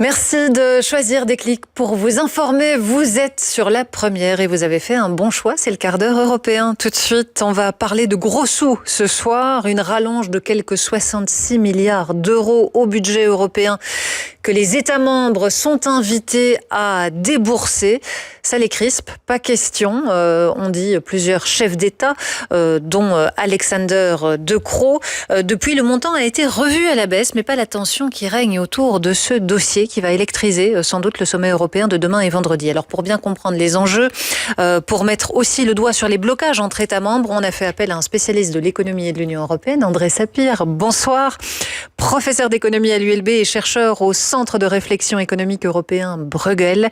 Merci de choisir Déclic pour vous informer. Vous êtes sur la première et vous avez fait un bon choix. C'est le quart d'heure européen. Tout de suite, on va parler de gros sous ce soir. Une rallonge de quelques 66 milliards d'euros au budget européen que les États membres sont invités à débourser. Ça les crispe, pas question. On dit plusieurs chefs d'État, dont Alexander De Croo. Depuis, le montant a été revu à la baisse, mais pas la tension qui règne autour de ce dossier qui va électriser sans doute le sommet européen de demain et vendredi. Alors pour bien comprendre les enjeux, pour mettre aussi le doigt sur les blocages entre États membres, on a fait appel à un spécialiste de l'économie et de l'Union européenne, André Sapir. Bonsoir, professeur d'économie à l'ULB et chercheur au Centre de réflexion économique européen Bruegel.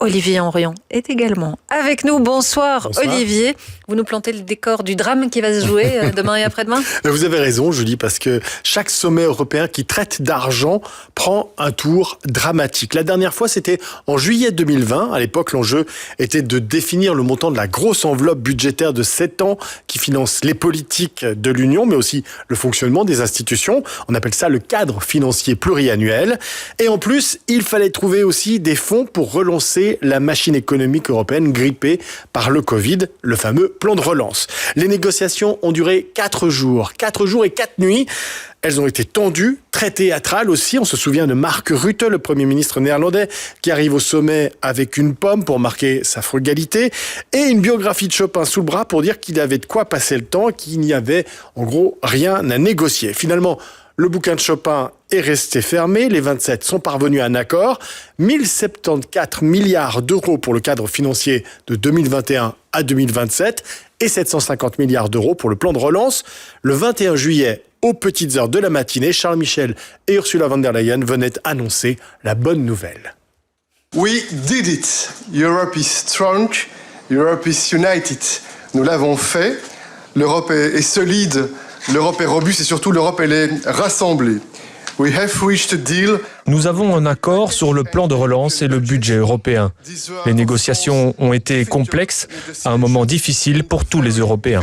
Olivier Henrion est également avec nous. Bonsoir. Olivier. Vous nous plantez le décor du drame qui va se jouer demain et après-demain. Vous avez raison, Julie, parce que chaque sommet européen qui traite d'argent prend un tour dramatique. La dernière fois, c'était en juillet 2020. À l'époque, l'enjeu était de définir le montant de la grosse enveloppe budgétaire de 7 ans qui finance les politiques de l'Union, mais aussi le fonctionnement des institutions. On appelle ça le cadre financier pluriannuel. Et en plus, il fallait trouver aussi des fonds pour relancer la machine économique européenne grippée par le Covid, le fameux plan de relance. Les négociations ont duré 4 jours. 4 jours et 4 nuits. Elles ont été tendues, très théâtrales aussi. On se souvient de Mark Rutte, le Premier ministre néerlandais, qui arrive au sommet avec une pomme pour marquer sa frugalité et une biographie de Chopin sous le bras pour dire qu'il avait de quoi passer le temps, qu'il n'y avait en gros rien à négocier. Finalement, le bouquin de Chopin est resté fermé. Les 27 sont parvenus à un accord. 1074 milliards d'euros pour le cadre financier de 2021 à 2027 et 750 milliards d'euros pour le plan de relance. Le 21 juillet, aux petites heures de la matinée, Charles Michel et Ursula von der Leyen venaient annoncer la bonne nouvelle. We did it. Europe is strong. Europe is united. Nous l'avons fait. L'Europe est solide. L'Europe est robuste et surtout l'Europe elle est rassemblée. We have reached a deal. Nous avons un accord sur le plan de relance et le budget européen. Les négociations ont été complexes à un moment difficile pour tous les Européens.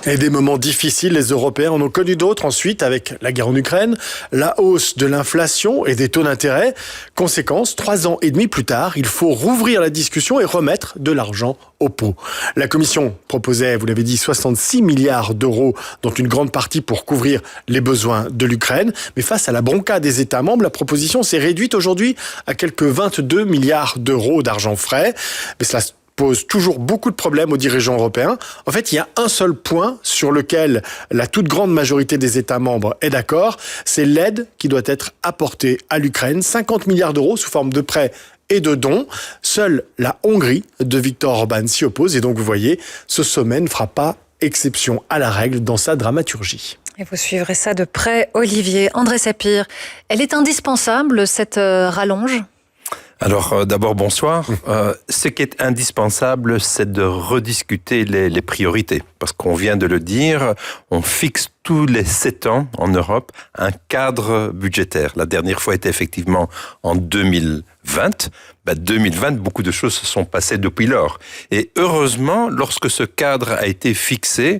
Et des moments difficiles, les Européens en ont connu d'autres ensuite avec la guerre en Ukraine, la hausse de l'inflation et des taux d'intérêt. Conséquence, 3 ans et demi plus tard, il faut rouvrir la discussion et remettre de l'argent au pot. La Commission proposait, vous l'avez dit, 66 milliards d'euros, dont une grande partie pour couvrir les besoins de l'Ukraine. Mais face à la bronca des États membres, la proposition s'est réduite aujourd'hui à quelques 22 milliards d'euros d'argent frais. Mais cela pose toujours beaucoup de problèmes aux dirigeants européens. En fait, il y a un seul point sur lequel la toute grande majorité des États membres est d'accord, c'est l'aide qui doit être apportée à l'Ukraine, 50 milliards d'euros sous forme de prêts et de dons. Seule la Hongrie de Viktor Orban s'y oppose et donc vous voyez, ce sommet ne fera pas exception à la règle dans sa dramaturgie. Et vous suivrez ça de près, Olivier. André Sapir, elle est indispensable, cette rallonge ? Alors d'abord, bonsoir. Ce qui est indispensable, c'est de rediscuter les priorités. Parce qu'on vient de le dire, on fixe tous les 7 ans en Europe un cadre budgétaire. La dernière fois était effectivement en 2020. 2020, beaucoup de choses se sont passées depuis lors. Et heureusement, lorsque ce cadre a été fixé,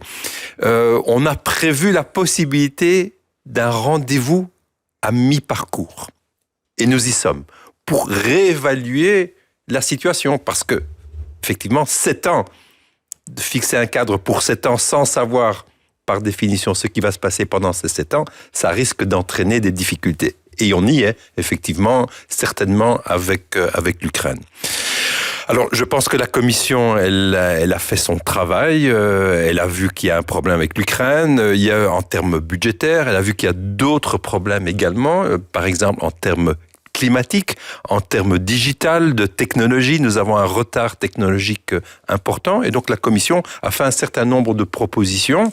on a prévu la possibilité d'un rendez-vous à mi-parcours. Et nous y sommes. Pour réévaluer la situation. Parce que, effectivement, 7 ans, de fixer un cadre pour 7 ans sans savoir, par définition, ce qui va se passer pendant ces 7 ans, ça risque d'entraîner des difficultés. Et on y est, effectivement, certainement avec l'Ukraine. Alors, je pense que la Commission, elle a fait son travail. Elle a vu qu'il y a un problème avec l'Ukraine. Il y a, en termes budgétaires, elle a vu qu'il y a d'autres problèmes également. Par exemple, en termes climatique, en termes digital, de technologie, nous avons un retard technologique important et donc la Commission a fait un certain nombre de propositions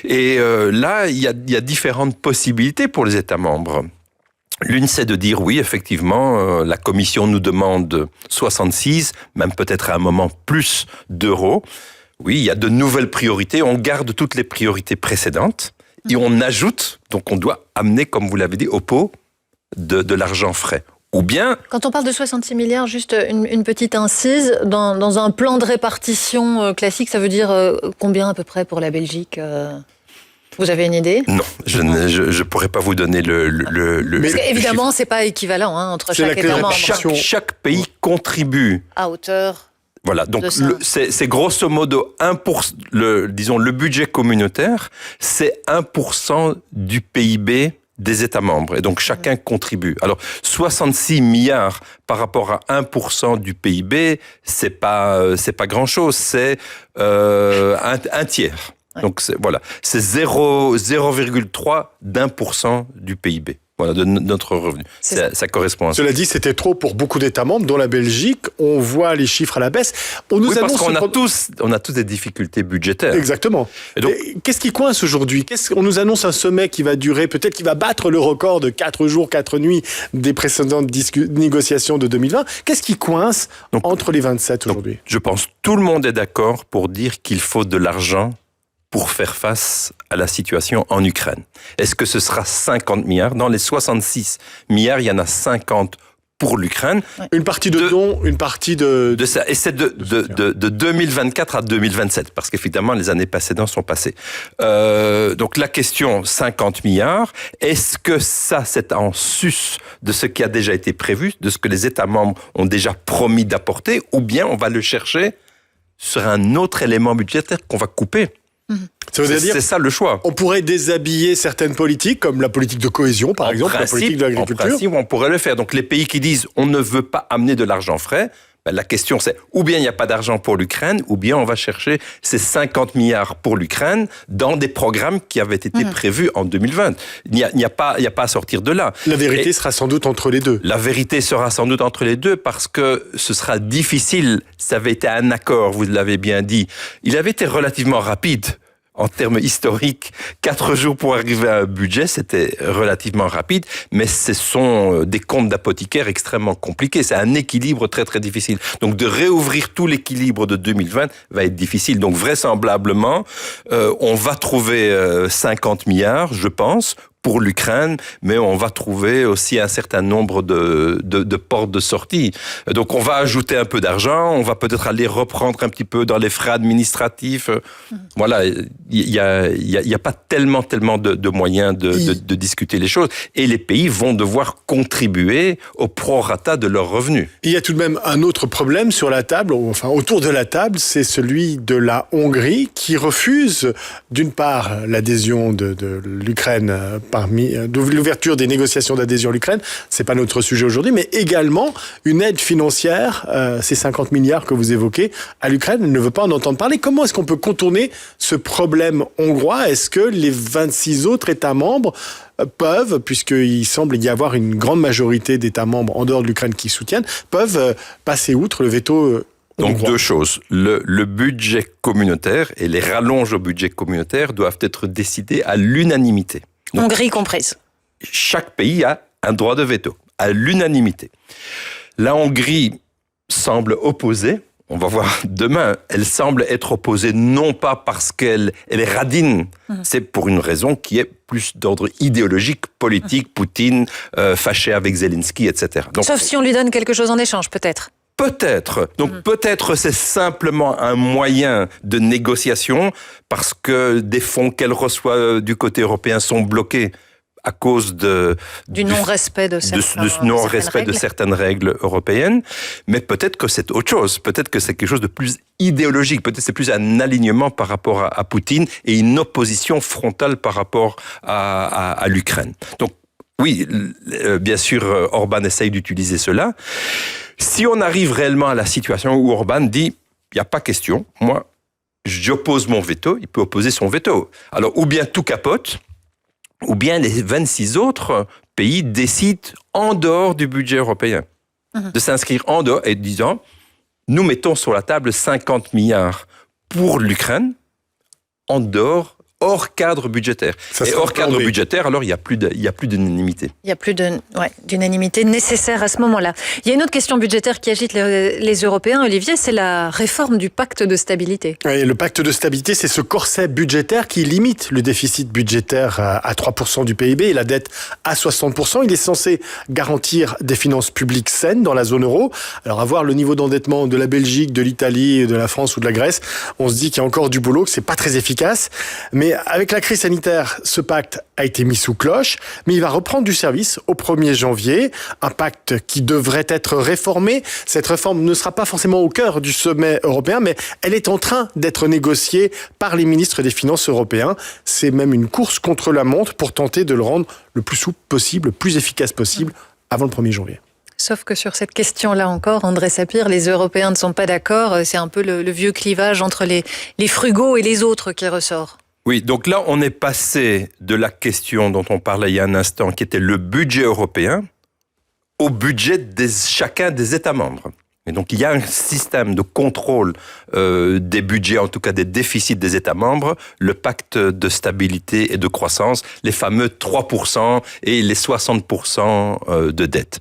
et là, il y a différentes possibilités pour les États membres. L'une, c'est de dire oui, effectivement, la Commission nous demande 66, même peut-être à un moment plus d'euros. Oui, il y a de nouvelles priorités, on garde toutes les priorités précédentes et on ajoute, donc on doit amener, comme vous l'avez dit, au pot de l'argent frais. Ou bien... Quand on parle de 66 milliards, juste une petite incise, dans un plan de répartition classique, ça veut dire combien à peu près pour la Belgique Vous avez une idée? Non, je pourrais pas vous donner le Parce qu'évidemment, c'est pas équivalent entre chaque État membre. Chaque pays contribue à hauteur. Voilà, donc c'est grosso modo 1%, le budget communautaire, c'est 1% du PIB des États membres. Et donc chacun contribue. Alors 66 milliards par rapport à 1% du PIB, c'est pas grand-chose, c'est un tiers. Ouais. Donc c'est 0,3 d'1% du PIB. Voilà, de notre revenu. Ça correspond à ça. Cela dit, c'était trop pour beaucoup d'États membres, dont la Belgique. On voit les chiffres à la baisse. Parce qu'on a tous des difficultés budgétaires. Exactement. Et donc, qu'est-ce qui coince aujourd'hui? On nous annonce un sommet qui va durer, peut-être qui va battre le record de 4 jours, 4 nuits des précédentes négociations de 2020. Qu'est-ce qui coince entre les 27 aujourd'hui? Je pense que tout le monde est d'accord pour dire qu'il faut de l'argent pour faire face à la situation en Ukraine. Est-ce que ce sera 50 milliards? Dans les 66 milliards, il y en a 50 pour l'Ukraine. Une partie de dons, une partie de ça. Et c'est de 2024 à 2027, parce qu'évidemment, les années précédentes sont passées. Donc la question, 50 milliards, est-ce que ça, c'est en sus de ce qui a déjà été prévu, de ce que les États membres ont déjà promis d'apporter, ou bien on va le chercher sur un autre élément budgétaire qu'on va couper? C'est ça le choix. On pourrait déshabiller certaines politiques, comme la politique de cohésion, par exemple, la politique de l'agriculture. En principe, on pourrait le faire. Donc les pays qui disent on ne veut pas amener de l'argent frais, la question c'est ou bien il n'y a pas d'argent pour l'Ukraine, ou bien on va chercher ces 50 milliards pour l'Ukraine dans des programmes qui avaient été prévus en 2020. Il n'y a pas à sortir de là. La vérité sera sans doute entre les deux. La vérité sera sans doute entre les deux parce que ce sera difficile. Ça avait été un accord, vous l'avez bien dit. Il avait été relativement rapide. En termes historiques, 4 jours pour arriver à un budget, c'était relativement rapide, mais ce sont des comptes d'apothicaire extrêmement compliqués. C'est un équilibre très très difficile. Donc de réouvrir tout l'équilibre de 2020 va être difficile. Donc vraisemblablement, on va trouver 50 milliards, je pense, pour l'Ukraine, mais on va trouver aussi un certain nombre de portes de sortie. Donc on va ajouter un peu d'argent, on va peut-être aller reprendre un petit peu dans les frais administratifs. Voilà, il y a pas tellement de moyens de discuter les choses. Et les pays vont devoir contribuer au prorata de leurs revenus. Il y a tout de même un autre problème sur la table, enfin autour de la table, c'est celui de la Hongrie qui refuse d'une part l'adhésion de l'Ukraine de l'ouverture des négociations d'adhésion à l'Ukraine, c'est pas notre sujet aujourd'hui, mais également une aide financière, ces 50 milliards que vous évoquez, à l'Ukraine. Elle ne veut pas en entendre parler. Comment est-ce qu'on peut contourner ce problème hongrois? Est-ce que les 26 autres États membres peuvent, puisqu'il semble y avoir une grande majorité d'États membres en dehors de l'Ukraine qui soutiennent, peuvent passer outre le veto donc deux choses. Le budget communautaire et les rallonges au budget communautaire doivent être décidés à l'unanimité. Donc, Hongrie comprise. Chaque pays a un droit de veto, à l'unanimité. La Hongrie semble opposée, on va voir demain, elle semble être opposée non pas parce qu'elle est radine, c'est pour une raison qui est plus d'ordre idéologique, politique, Poutine, fâché avec Zelensky, etc. Donc, sauf si on lui donne quelque chose en échange, peut-être. Peut-être. Donc peut-être c'est simplement un moyen de négociation parce que des fonds qu'elle reçoit du côté européen sont bloqués à cause du non-respect de certaines règles européennes. Mais peut-être que c'est autre chose. Peut-être que c'est quelque chose de plus idéologique. Peut-être que c'est plus un alignement par rapport à Poutine et une opposition frontale par rapport à l'Ukraine. Donc oui, bien sûr, Orban essaye d'utiliser cela. Si on arrive réellement à la situation où Orban dit « il n'y a pas question, moi, j'oppose mon veto », il peut opposer son veto. Alors, ou bien tout capote, ou bien les 26 autres pays décident en dehors du budget européen de s'inscrire en dehors et disant « nous mettons sur la table 50 milliards pour l'Ukraine en dehors hors cadre budgétaire. Et hors cadre budgétaire, alors il n'y a plus d'unanimité. Il n'y a plus d'unanimité nécessaire à ce moment-là. Il y a une autre question budgétaire qui agite les Européens, Olivier, c'est la réforme du pacte de stabilité. Oui, le pacte de stabilité, c'est ce corset budgétaire qui limite le déficit budgétaire à 3% du PIB et la dette à 60%. Il est censé garantir des finances publiques saines dans la zone euro. Alors, à voir le niveau d'endettement de la Belgique, de l'Italie, de la France ou de la Grèce, on se dit qu'il y a encore du boulot, que c'est pas très efficace. Mais Mais avec la crise sanitaire, ce pacte a été mis sous cloche, mais il va reprendre du service au 1er janvier. Un pacte qui devrait être réformé. Cette réforme ne sera pas forcément au cœur du sommet européen, mais elle est en train d'être négociée par les ministres des Finances européens. C'est même une course contre la montre pour tenter de le rendre le plus souple possible, le plus efficace possible avant le 1er janvier. Sauf que sur cette question-là encore, André Sapir, les Européens ne sont pas d'accord. C'est un peu le vieux clivage entre les frugaux et les autres qui ressort. Oui, donc là, on est passé de la question dont on parlait il y a un instant, qui était le budget européen, au budget de chacun des États membres. Et donc, il y a un système de contrôle des budgets, en tout cas des déficits des États membres, le pacte de stabilité et de croissance, les fameux 3% et les 60% de dette.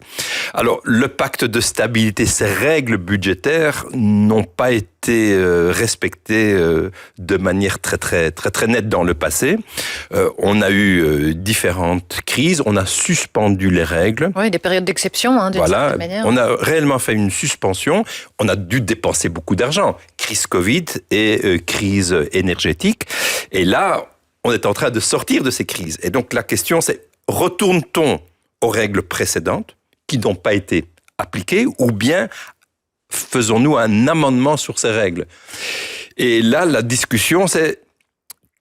Alors, le pacte de stabilité, ces règles budgétaires n'ont pas été respectées de manière très nette dans le passé. On a eu différentes crises, on a suspendu les règles. Oui, des périodes d'exception, d'une certaine manière. On a réellement fait une suspension. On a dû dépenser beaucoup d'argent. Crise Covid et crise énergétique. Et là, on est en train de sortir de ces crises. Et donc la question, c'est retourne-t-on aux règles précédentes qui n'ont pas été appliquées ou bien faisons-nous un amendement sur ces règles? Et là, la discussion, c'est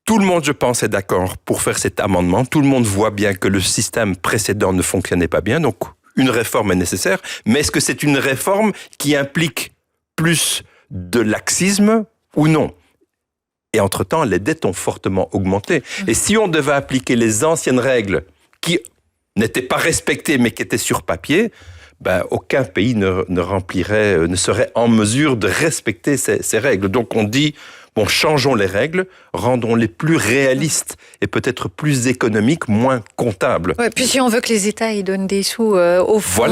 tout le monde, je pense, est d'accord pour faire cet amendement. Tout le monde voit bien que le système précédent ne fonctionnait pas bien. Donc, une réforme est nécessaire. Mais est-ce que c'est une réforme qui implique plus de laxisme ou non? Et entre-temps, les dettes ont fortement augmenté. Et si on devait appliquer les anciennes règles qui n'étaient pas respectées mais qui étaient sur papier, aucun pays ne serait en mesure de respecter ces règles. Donc on dit, changeons les règles, rendons-les plus réalistes et peut-être plus économiques, moins comptables. Ouais, puis si on veut que les États ils donnent des sous au fonds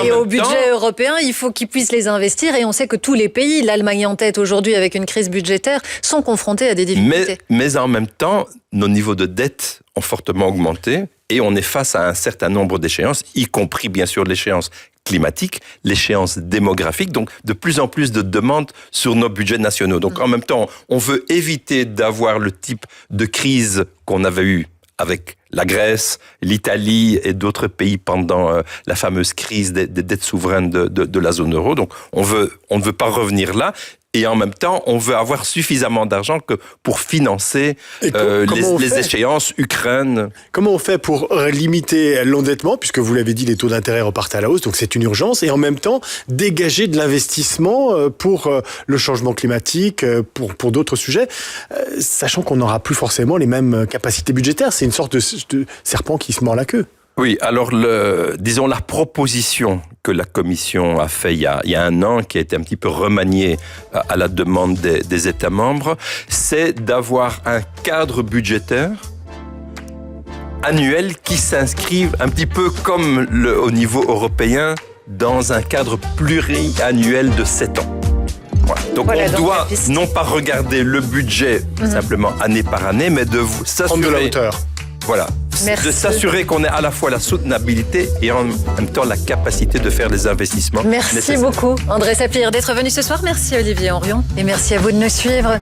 et au budget européen, il faut qu'ils puissent les investir. Et on sait que tous les pays, l'Allemagne en tête aujourd'hui avec une crise budgétaire, sont confrontés à des difficultés. Mais en même temps, nos niveaux de dette ont fortement augmenté et on est face à un certain nombre d'échéances, y compris bien sûr l'échéance climatique, l'échéance démographique, donc de plus en plus de demandes sur nos budgets nationaux. Donc en même temps, on veut éviter d'avoir le type de crise qu'on avait eu avec la Grèce, l'Italie et d'autres pays pendant la fameuse crise des dettes souveraines de la zone euro. Donc on ne veut pas revenir là. Et en même temps, on veut avoir suffisamment d'argent pour financer les échéances Ukraine. Comment on fait pour limiter l'endettement, puisque vous l'avez dit, les taux d'intérêt repartent à la hausse, donc c'est une urgence, et en même temps dégager de l'investissement pour le changement climatique, pour d'autres sujets, sachant qu'on n'aura plus forcément les mêmes capacités budgétaires. C'est une sorte de serpent qui se mord la queue. Oui, alors disons la proposition que la Commission a fait il y a un an, qui a été un petit peu remaniée à la demande des États membres, c'est d'avoir un cadre budgétaire annuel qui s'inscrive un petit peu comme au niveau européen dans un cadre pluriannuel de 7 ans. Voilà. Donc on doit non pas regarder le budget simplement année par année, mais de s'assurer... Prendre de la hauteur. Voilà. Merci. De s'assurer qu'on ait à la fois la soutenabilité et en même temps la capacité de faire les investissements. Merci beaucoup, André Sapir, d'être venu ce soir. Merci Olivier Henrion et merci à vous de nous suivre.